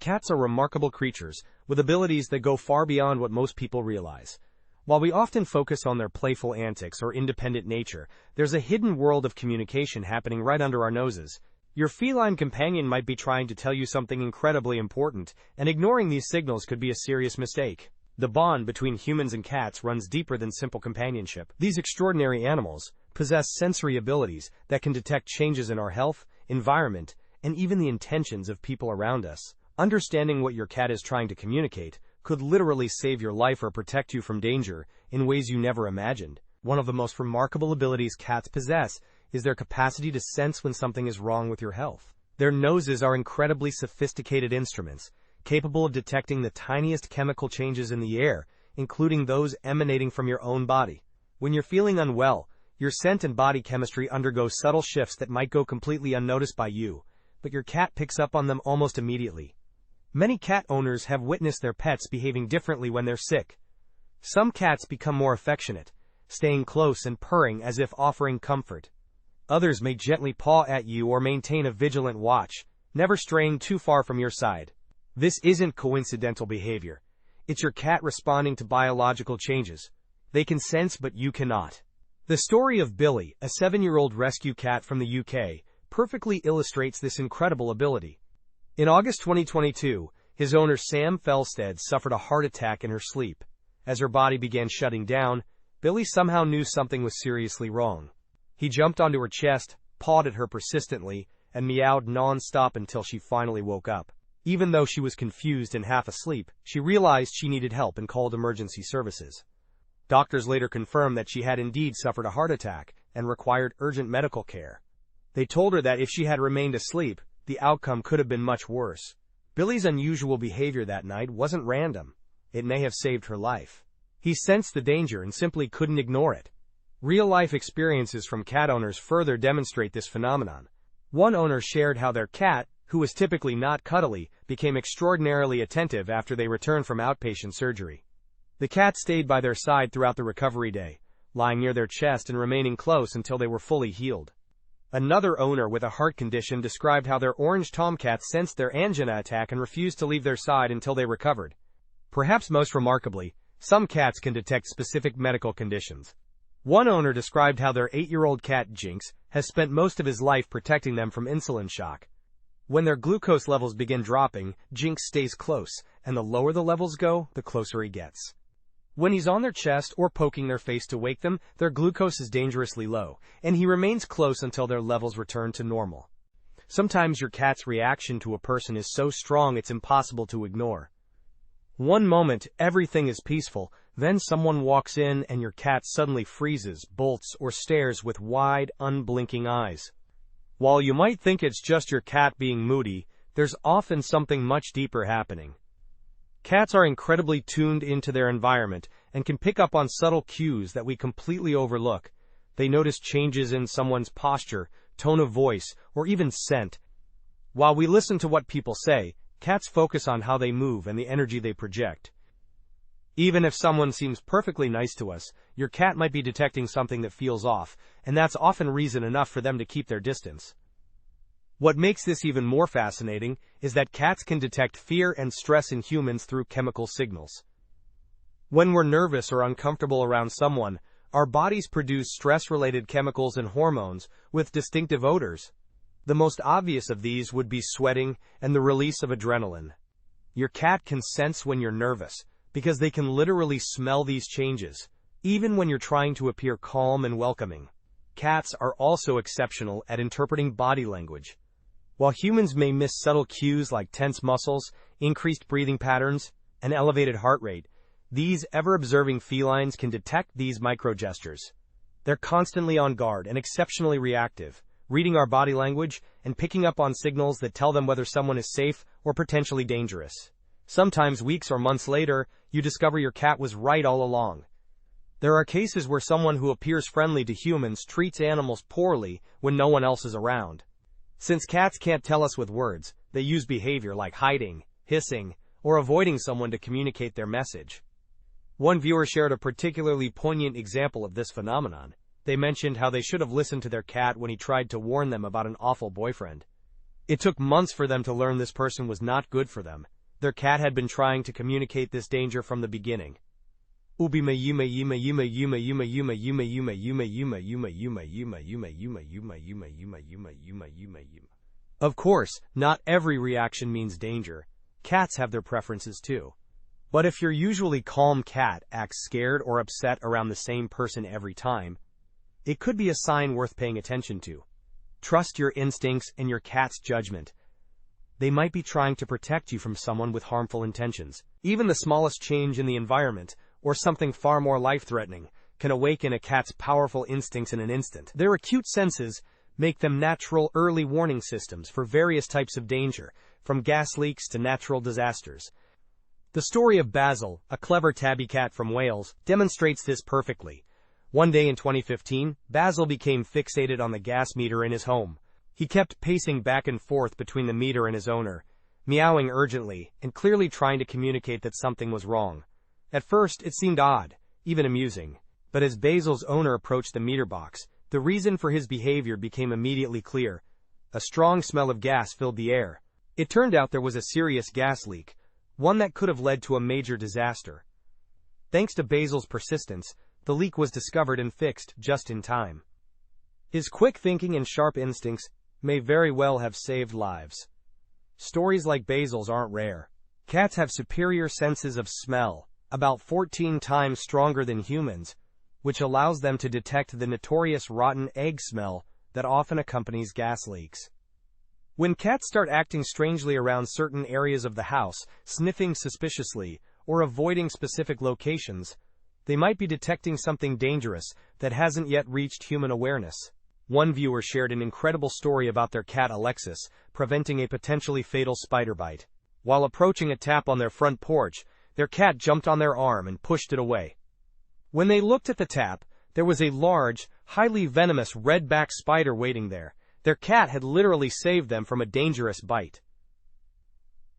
Cats are remarkable creatures, with abilities that go far beyond what most people realize. While we often focus on their playful antics or independent nature, there's a hidden world of communication happening right under our noses. Your feline companion might be trying to tell you something incredibly important, and ignoring these signals could be a serious mistake. The bond between humans and cats runs deeper than simple companionship. These extraordinary animals possess sensory abilities that can detect changes in our health, environment, and even the intentions of people around us. Understanding what your cat is trying to communicate could literally save your life or protect you from danger in ways you never imagined. One of the most remarkable abilities cats possess is their capacity to sense when something is wrong with your health. Their noses are incredibly sophisticated instruments, capable of detecting the tiniest chemical changes in the air, including those emanating from your own body. When you're feeling unwell, your scent and body chemistry undergo subtle shifts that might go completely unnoticed by you, but your cat picks up on them almost immediately. Many cat owners have witnessed their pets behaving differently when they're sick. Some cats become more affectionate, staying close and purring as if offering comfort. Others may gently paw at you or maintain a vigilant watch, never straying too far from your side. This isn't coincidental behavior. It's your cat responding to biological changes. They can sense, but you cannot. The story of Billy, a 7-year-old rescue cat from the UK, perfectly illustrates this incredible ability. In August 2022, his owner Sam Felstead suffered a heart attack in her sleep. As her body began shutting down, Billy somehow knew something was seriously wrong. He jumped onto her chest, pawed at her persistently, and meowed non-stop until she finally woke up. Even though she was confused and half asleep, she realized she needed help and called emergency services. Doctors later confirmed that she had indeed suffered a heart attack and required urgent medical care. They told her that if she had remained asleep, the outcome could have been much worse. Billy's unusual behavior that night wasn't random. It may have saved her life. He sensed the danger and simply couldn't ignore it. Real-life experiences from cat owners further demonstrate this phenomenon. One owner shared how their cat, who was typically not cuddly, became extraordinarily attentive after they returned from outpatient surgery. The cat stayed by their side throughout the recovery day, lying near their chest and remaining close until they were fully healed. Another owner with a heart condition described how their orange tomcat sensed their angina attack and refused to leave their side until they recovered. Perhaps most remarkably, some cats can detect specific medical conditions. One owner described how their 8-year-old cat Jinx has spent most of his life protecting them from insulin shock. When their glucose levels begin dropping, Jinx stays close, and the lower the levels go, the closer he gets. When he's on their chest or poking their face to wake them, their glucose is dangerously low, and he remains close until their levels return to normal. Sometimes your cat's reaction to a person is so strong it's impossible to ignore. One moment, everything is peaceful, then someone walks in and your cat suddenly freezes, bolts, or stares with wide, unblinking eyes. While you might think it's just your cat being moody, there's often something much deeper happening. Cats are incredibly tuned into their environment and can pick up on subtle cues that we completely overlook. They notice changes in someone's posture, tone of voice, or even scent. While we listen to what people say, cats focus on how they move and the energy they project. Even if someone seems perfectly nice to us, your cat might be detecting something that feels off, and that's often reason enough for them to keep their distance. What makes this even more fascinating is that cats can detect fear and stress in humans through chemical signals. When we're nervous or uncomfortable around someone, our bodies produce stress-related chemicals and hormones with distinctive odors. The most obvious of these would be sweating and the release of adrenaline. Your cat can sense when you're nervous, because they can literally smell these changes, even when you're trying to appear calm and welcoming. Cats are also exceptional at interpreting body language. While humans may miss subtle cues like tense muscles, increased breathing patterns, and elevated heart rate, these ever-observing felines can detect these microgestures. They're constantly on guard and exceptionally reactive, reading our body language and picking up on signals that tell them whether someone is safe or potentially dangerous. Sometimes weeks or months later, you discover your cat was right all along. There are cases where someone who appears friendly to humans treats animals poorly when no one else is around. Since cats can't tell us with words, they use behavior like hiding, hissing, or avoiding someone to communicate their message. One viewer shared a particularly poignant example of this phenomenon. They mentioned how they should have listened to their cat when he tried to warn them about an awful boyfriend. It took months for them to learn this person was not good for them. Their cat had been trying to communicate this danger from the beginning. Of course, not every reaction means danger. Cats have their preferences too. But if your usually calm cat acts scared or upset around the same person every time, it could be a sign worth paying attention to. Trust your instincts and your cat's judgment. They might be trying to protect you from someone with harmful intentions. Even the smallest change in the environment, or something far more life-threatening, can awaken a cat's powerful instincts in an instant. Their acute senses make them natural early warning systems for various types of danger, from gas leaks to natural disasters. The story of Basil, a clever tabby cat from Wales, demonstrates this perfectly. One day in 2015, Basil became fixated on the gas meter in his home. He kept pacing back and forth between the meter and his owner, meowing urgently and clearly trying to communicate that something was wrong. At first, it seemed odd, even amusing. But as Basil's owner approached the meter box, the reason for his behavior became immediately clear. A strong smell of gas filled the air. It turned out there was a serious gas leak, one that could have led to a major disaster. Thanks to Basil's persistence, the leak was discovered and fixed just in time. His quick thinking and sharp instincts may very well have saved lives. Stories like Basil's aren't rare. Cats have superior senses of smell, about 14 times stronger than humans, which allows them to detect the notorious rotten egg smell that often accompanies gas leaks. When cats start acting strangely around certain areas of the house, sniffing suspiciously, or avoiding specific locations, they might be detecting something dangerous that hasn't yet reached human awareness. One viewer shared an incredible story about their cat Alexis preventing a potentially fatal spider bite. While approaching a tap on their front porch, their cat jumped on their arm and pushed it away. When they looked at the tap, there was a large, highly venomous redback spider waiting there. Their cat had literally saved them from a dangerous bite.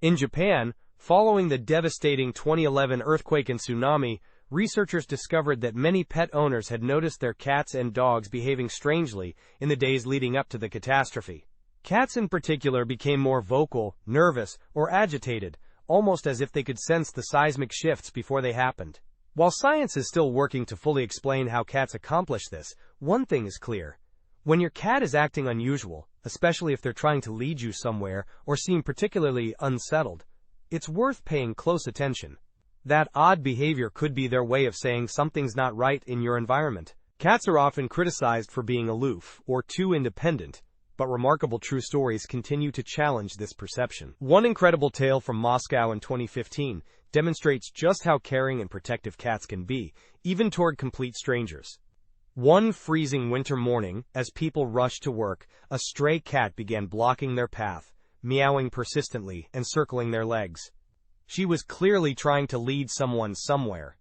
In Japan, following the devastating 2011 earthquake and tsunami, researchers discovered that many pet owners had noticed their cats and dogs behaving strangely in the days leading up to the catastrophe. Cats in particular became more vocal, nervous, or agitated, almost as if they could sense the seismic shifts before they happened. While science is still working to fully explain how cats accomplish this, one thing is clear. When your cat is acting unusual, especially if they're trying to lead you somewhere or seem particularly unsettled, it's worth paying close attention. That odd behavior could be their way of saying something's not right in your environment. Cats are often criticized for being aloof or too independent, but remarkable true stories continue to challenge this perception. One incredible tale from Moscow in 2015 demonstrates just how caring and protective cats can be, even toward complete strangers. One freezing winter morning, as people rushed to work, a stray cat began blocking their path, meowing persistently and circling their legs. She was clearly trying to lead someone somewhere.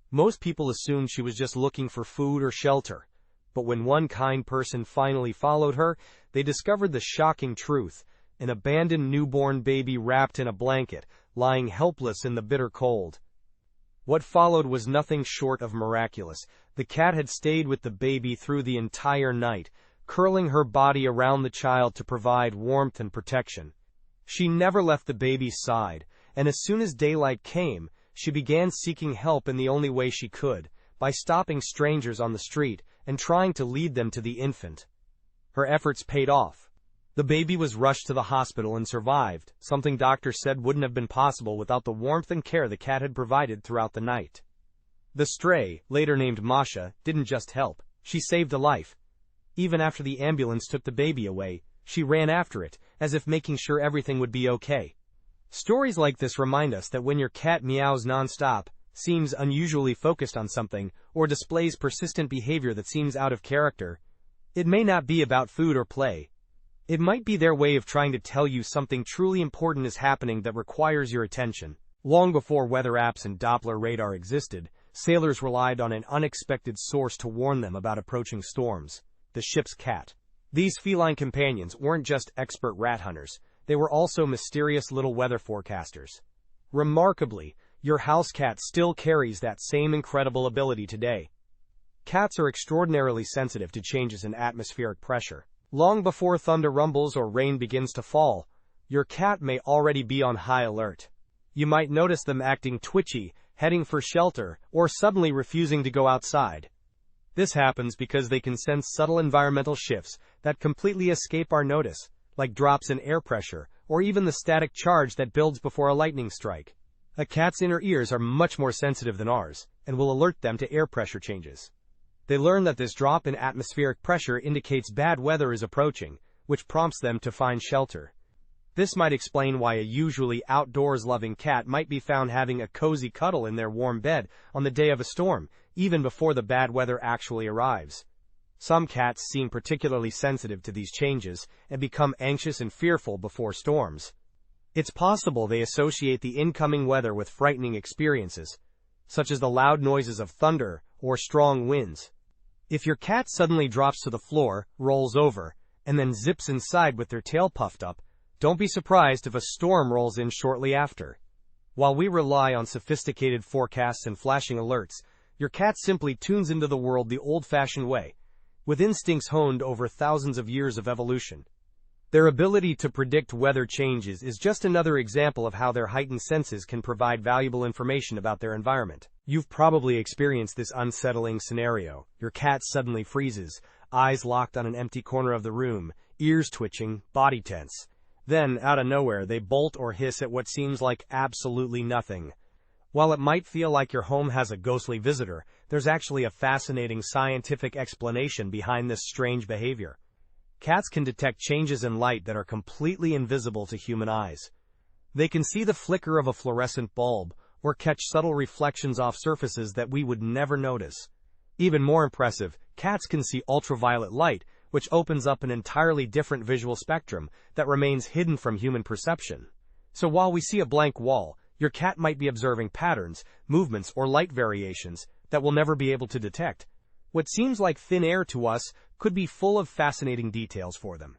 Most people assumed she was just looking for food or shelter, but when one kind person finally followed her, they discovered the shocking truth: an abandoned newborn baby wrapped in a blanket, lying helpless in the bitter cold. What followed was nothing short of miraculous. The cat had stayed with the baby through the entire night, curling her body around the child to provide warmth and protection. She never left the baby's side, and as soon as daylight came, she began seeking help in the only way she could, by stopping strangers on the street and trying to lead them to the infant. Her efforts paid off. The baby was rushed to the hospital and survived, something doctors said wouldn't have been possible without the warmth and care the cat had provided throughout the night. The stray, later named Masha, didn't just help, she saved a life. Even after the ambulance took the baby away, she ran after it, as if making sure everything would be okay. Stories like this remind us that when your cat meows nonstop, seems unusually focused on something, or displays persistent behavior that seems out of character, it may not be about food or play. It might be their way of trying to tell you something truly important is happening that requires your attention. Long before weather apps and Doppler radar existed, sailors relied on an unexpected source to warn them about approaching storms: the ship's cat. These feline companions weren't just expert rat hunters, they were also mysterious little weather forecasters. Remarkably, your house cat still carries that same incredible ability today. Cats are extraordinarily sensitive to changes in atmospheric pressure. Long before thunder rumbles or rain begins to fall, your cat may already be on high alert. You might notice them acting twitchy, heading for shelter, or suddenly refusing to go outside. This happens because they can sense subtle environmental shifts that completely escape our notice, like drops in air pressure, or even the static charge that builds before a lightning strike. A cat's inner ears are much more sensitive than ours, and will alert them to air pressure changes. They learn that this drop in atmospheric pressure indicates bad weather is approaching, which prompts them to find shelter. This might explain why a usually outdoors-loving cat might be found having a cozy cuddle in their warm bed on the day of a storm, even before the bad weather actually arrives. Some cats seem particularly sensitive to these changes and become anxious and fearful before storms. It's possible they associate the incoming weather with frightening experiences, such as the loud noises of thunder or strong winds. If your cat suddenly drops to the floor, rolls over, and then zips inside with their tail puffed up, don't be surprised if a storm rolls in shortly after. While we rely on sophisticated forecasts and flashing alerts, your cat simply tunes into the world the old-fashioned way, with instincts honed over thousands of years of evolution. Their ability to predict weather changes is just another example of how their heightened senses can provide valuable information about their environment. You've probably experienced this unsettling scenario. Your cat suddenly freezes, eyes locked on an empty corner of the room, ears twitching, body tense. Then, out of nowhere, they bolt or hiss at what seems like absolutely nothing. While it might feel like your home has a ghostly visitor, there's actually a fascinating scientific explanation behind this strange behavior. Cats can detect changes in light that are completely invisible to human eyes. They can see the flicker of a fluorescent bulb, or catch subtle reflections off surfaces that we would never notice. Even more impressive, cats can see ultraviolet light, which opens up an entirely different visual spectrum that remains hidden from human perception. So while we see a blank wall, your cat might be observing patterns, movements, or light variations that we'll never be able to detect. What seems like thin air to us could be full of fascinating details for them.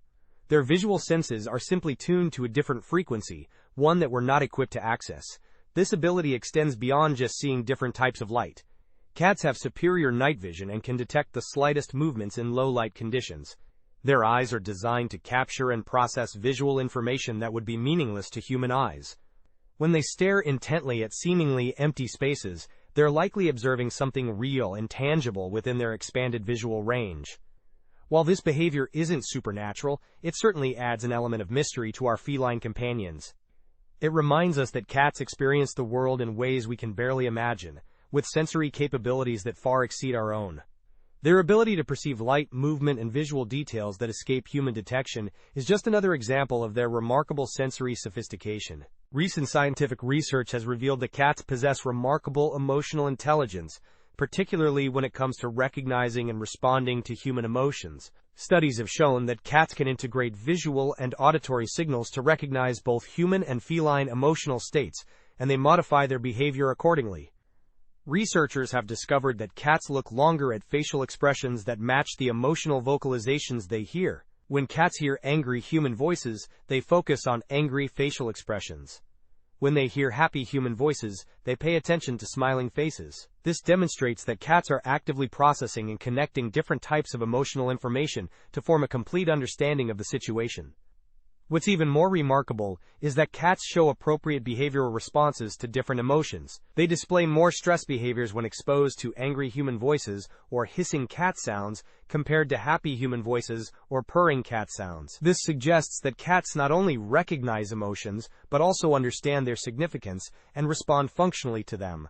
Their visual senses are simply tuned to a different frequency, one that we're not equipped to access. This ability extends beyond just seeing different types of light. Cats have superior night vision and can detect the slightest movements in low-light conditions. Their eyes are designed to capture and process visual information that would be meaningless to human eyes. When they stare intently at seemingly empty spaces, they're likely observing something real and tangible within their expanded visual range. While this behavior isn't supernatural, it certainly adds an element of mystery to our feline companions. It reminds us that cats experience the world in ways we can barely imagine, with sensory capabilities that far exceed our own. Their ability to perceive light, movement, and visual details that escape human detection is just another example of their remarkable sensory sophistication. Recent scientific research has revealed that cats possess remarkable emotional intelligence, particularly when it comes to recognizing and responding to human emotions. Studies have shown that cats can integrate visual and auditory signals to recognize both human and feline emotional states, and they modify their behavior accordingly. Researchers have discovered that cats look longer at facial expressions that match the emotional vocalizations they hear. When cats hear angry human voices, they focus on angry facial expressions. When they hear happy human voices, they pay attention to smiling faces. This demonstrates that cats are actively processing and connecting different types of emotional information to form a complete understanding of the situation. What's even more remarkable is that cats show appropriate behavioral responses to different emotions. They display more stress behaviors when exposed to angry human voices or hissing cat sounds compared to happy human voices or purring cat sounds. This suggests that cats not only recognize emotions, but also understand their significance and respond functionally to them.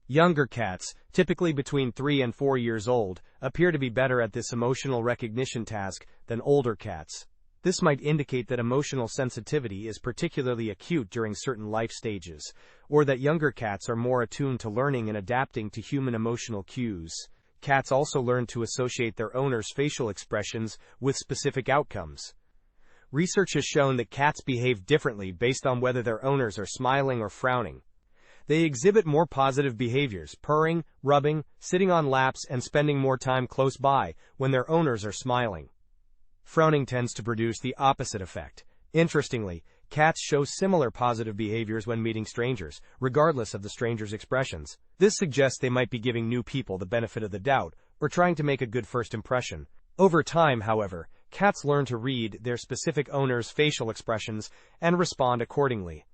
Younger cats, typically between 3 and 4 years old, appear to be better at this emotional recognition task than older cats. This might indicate that emotional sensitivity is particularly acute during certain life stages, or that younger cats are more attuned to learning and adapting to human emotional cues. Cats also learn to associate their owners' facial expressions with specific outcomes. Research has shown that cats behave differently based on whether their owners are smiling or frowning. They exhibit more positive behaviors, purring, rubbing, sitting on laps, and spending more time close by when their owners are smiling. Frowning tends to produce the opposite effect. Interestingly, cats show similar positive behaviors when meeting strangers, regardless of the stranger's expressions. This suggests they might be giving new people the benefit of the doubt, or trying to make a good first impression. Over time, however, cats learn to read their specific owner's facial expressions and respond accordingly.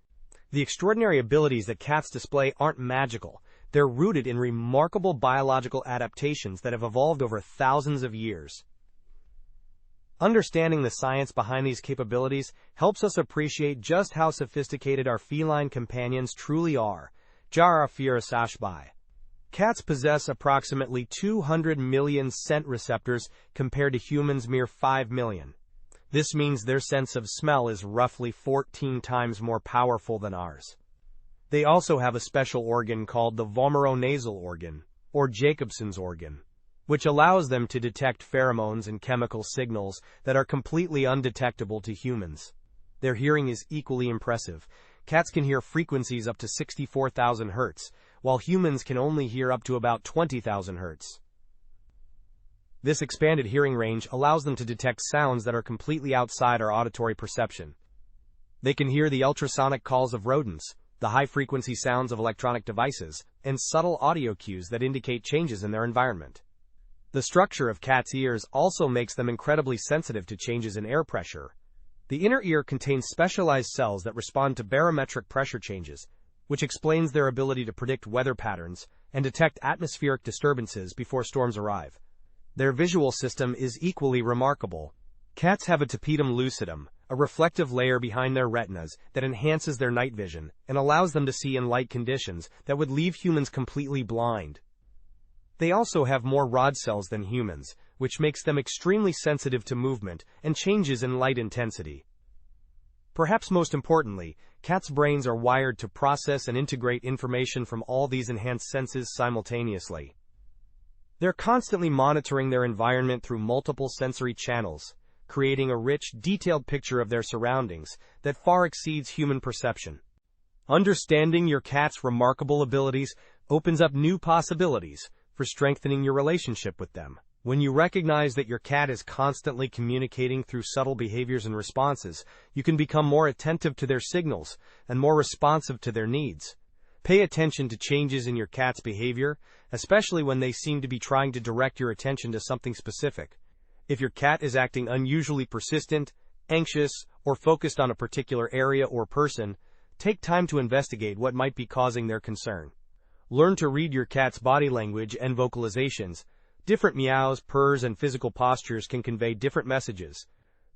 The extraordinary abilities that cats display aren't magical. They're rooted in remarkable biological adaptations that have evolved over thousands of years. Understanding the science behind these capabilities helps us appreciate just how sophisticated our feline companions truly are. Jara Firasashbai. Cats possess approximately 200 million scent receptors compared to humans' mere 5 million. This means their sense of smell is roughly 14 times more powerful than ours. They also have a special organ called the vomeronasal organ, or Jacobson's organ, which allows them to detect pheromones and chemical signals that are completely undetectable to humans. Their hearing is equally impressive. Cats can hear frequencies up to 64,000 Hz, while humans can only hear up to about 20,000 Hz. This expanded hearing range allows them to detect sounds that are completely outside our auditory perception. They can hear the ultrasonic calls of rodents, the high-frequency sounds of electronic devices, and subtle audio cues that indicate changes in their environment. The structure of cats' ears also makes them incredibly sensitive to changes in air pressure. The inner ear contains specialized cells that respond to barometric pressure changes, which explains their ability to predict weather patterns and detect atmospheric disturbances before storms arrive. Their visual system is equally remarkable. Cats have a tapetum lucidum, a reflective layer behind their retinas that enhances their night vision and allows them to see in light conditions that would leave humans completely blind. They also have more rod cells than humans, which makes them extremely sensitive to movement and changes in light intensity. Perhaps most importantly, cats' brains are wired to process and integrate information from all these enhanced senses simultaneously. They're constantly monitoring their environment through multiple sensory channels, creating a rich, detailed picture of their surroundings that far exceeds human perception. Understanding your cat's remarkable abilities opens up new possibilities for strengthening your relationship with them. When you recognize that your cat is constantly communicating through subtle behaviors and responses, you can become more attentive to their signals and more responsive to their needs. Pay attention to changes in your cat's behavior, especially when they seem to be trying to direct your attention to something specific. If your cat is acting unusually persistent, anxious, or focused on a particular area or person, take time to investigate what might be causing their concern. Learn to read your cat's body language and vocalizations. Different meows, purrs, and physical postures can convey different messages.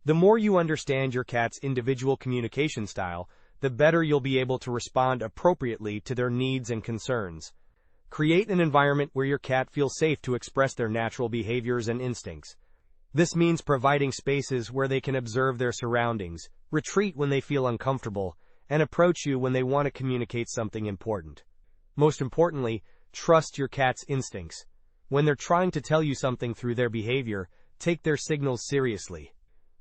The more you understand your cat's individual communication style, the better you'll be able to respond appropriately to their needs and concerns. Create an environment where your cat feels safe to express their natural behaviors and instincts. This means providing spaces where they can observe their surroundings, retreat when they feel uncomfortable, and approach you when they want to communicate something important. Most importantly, trust your cat's instincts. When they're trying to tell you something through their behavior, take their signals seriously.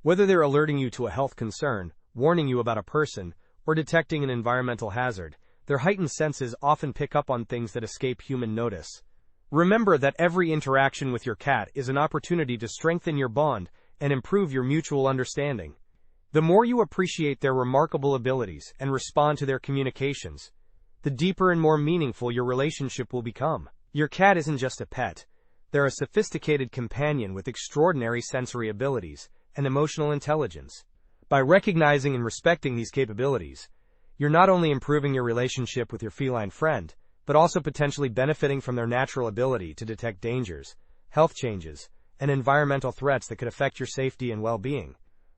Whether they're alerting you to a health concern, warning you about a person, or detecting an environmental hazard, their heightened senses often pick up on things that escape human notice. Remember that every interaction with your cat is an opportunity to strengthen your bond and improve your mutual understanding. The more you appreciate their remarkable abilities and respond to their communications, the deeper and more meaningful your relationship will become. Your cat isn't just a pet. They're a sophisticated companion with extraordinary sensory abilities and emotional intelligence. By recognizing and respecting these capabilities, you're not only improving your relationship with your feline friend, but also potentially benefiting from their natural ability to detect dangers, health changes, and environmental threats that could affect your safety and well-being.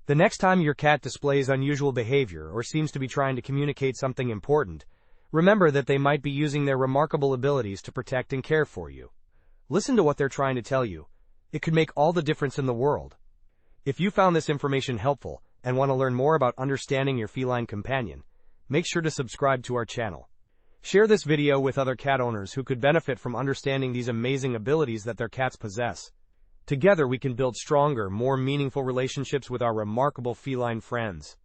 The next time your cat displays unusual behavior or seems to be trying to communicate something important, remember that they might be using their remarkable abilities to protect and care for you. Listen to what they're trying to tell you. It could make all the difference in the world. If you found this information helpful and want to learn more about understanding your feline companion, make sure to subscribe to our channel. Share this video with other cat owners who could benefit from understanding these amazing abilities that their cats possess. Together we can build stronger, more meaningful relationships with our remarkable feline friends.